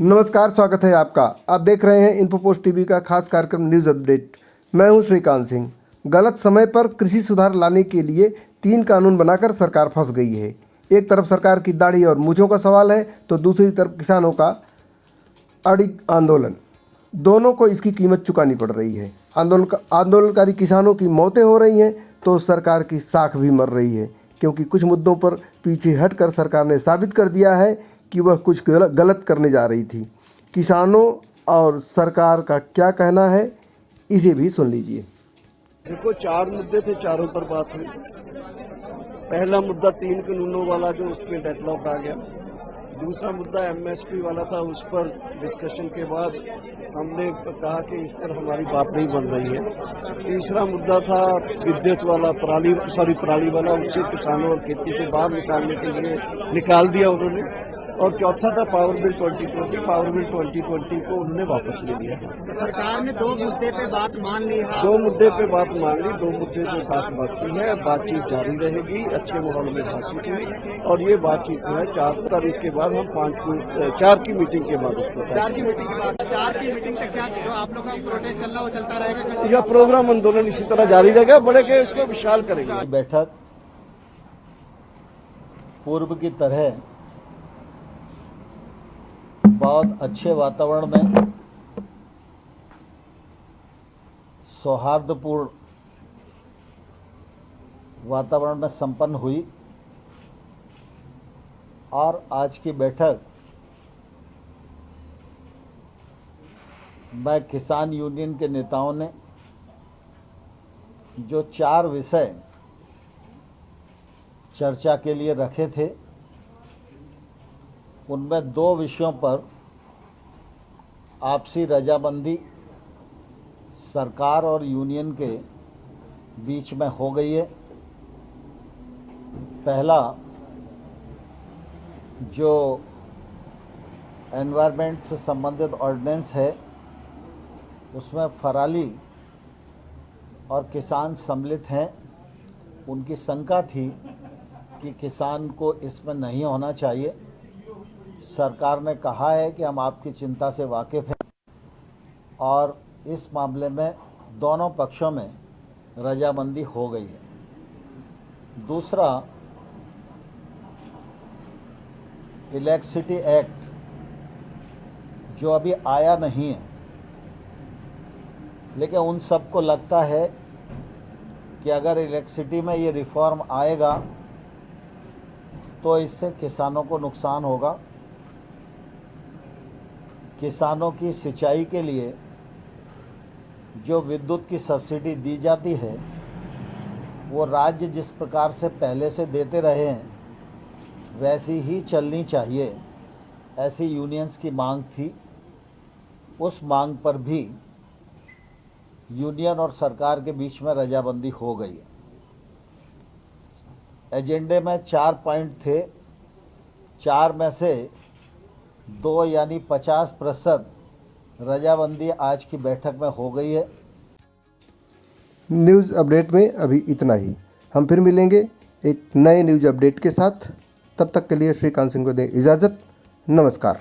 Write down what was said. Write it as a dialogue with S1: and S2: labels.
S1: नमस्कार, स्वागत है आपका। आप देख रहे हैं इन्फोपोस्ट टीवी का खास कार्यक्रम न्यूज़ अपडेट। मैं हूं श्रीकांत सिंह। गलत समय पर कृषि सुधार लाने के लिए 3 कानून बनाकर सरकार फंस गई है। एक तरफ सरकार की दाढ़ी और मूंछों का सवाल है तो दूसरी तरफ किसानों का अड़िग आंदोलन। दोनों को इसकी कीमत चुकानी पड़ रही है। आंदोलनकारी किसानों की मौतें हो रही हैं तो सरकार की साख भी मर रही है, क्योंकि कुछ मुद्दों पर पीछे हटकर सरकार ने साबित कर दिया है कि वह कुछ गलत करने जा रही थी। किसानों और सरकार का क्या कहना है, इसे भी सुन लीजिए।
S2: देखो, 4 मुद्दे थे, चारों पर बात हुई। पहला मुद्दा 3 कानूनों वाला, जो उसमें डेडलॉक आ गया। दूसरा मुद्दा एमएसपी वाला था, उस पर डिस्कशन के बाद हमने कहा कि इस पर हमारी बात नहीं बन रही है। तीसरा मुद्दा था विद्युत वाला, पराली वाला, उसे किसानों और खेती से बाहर निकालने के लिए निकाल दिया उन्होंने। और चौथा था पावर बिल 2020। पावर बिल 2020 को उन्होंने वापस ले लिया।
S3: सरकार ने 2 मुद्दे पे बात मान ली है।
S2: 2 मुद्दे पे बात मान ली, 2 मुद्दे पे बात बाकी है। बातचीत जारी रहेगी, अच्छे माहौल में बातचीत हुई और ये बातचीत जो है 4 तारीख के बाद हम 4 की मीटिंग के बाद उसको
S3: 4 की मीटिंग के बाद 4 की मीटिंग से क्या जो आप लोग का प्रोटेस्ट चलना वो चलता रहेगा?
S2: यह प्रोग्राम आंदोलन इसी तरह जारी रहेगा, बड़े के इसको विशाल करेंगे।
S4: बैठक पूर्व की तरह बहुत अच्छे वातावरण में, सौहार्दपूर्ण वातावरण में संपन्न हुई। और आज की बैठक में किसान यूनियन के नेताओं ने जो 4 विषय चर्चा के लिए रखे थे, उनमें 2 विषयों पर आपसी रजामंदी सरकार और यूनियन के बीच में हो गई है। पहला, जो एनवायरनमेंट से संबंधित ऑर्डिनेंस है, उसमें पराली और किसान सम्मिलित हैं। उनकी शंका थी कि किसान को इसमें नहीं होना चाहिए। सरकार ने कहा है कि हम आपकी चिंता से वाकिफ़ हैं और इस मामले में दोनों पक्षों में रजामंदी हो गई है। दूसरा, इलेक्ट्रिसिटी एक्ट जो अभी आया नहीं है, लेकिन उन सबको लगता है कि अगर इलेक्ट्रिसिटी में ये रिफॉर्म आएगा तो इससे किसानों को नुकसान होगा। किसानों की सिंचाई के लिए जो विद्युत की सब्सिडी दी जाती है, वो राज्य जिस प्रकार से पहले से देते रहे हैं वैसी ही चलनी चाहिए, ऐसी यूनियंस की मांग थी। उस मांग पर भी यूनियन और सरकार के बीच में रजामंदी हो गई है। एजेंडे में 4 पॉइंट थे, 4 में से 2 यानी 50% रजामंदी आज की बैठक में हो गई है।
S1: न्यूज़ अपडेट में अभी इतना ही। हम फिर मिलेंगे एक नए न्यूज़ अपडेट के साथ। तब तक के लिए श्रीकांत सिंह को दें इजाज़त। नमस्कार।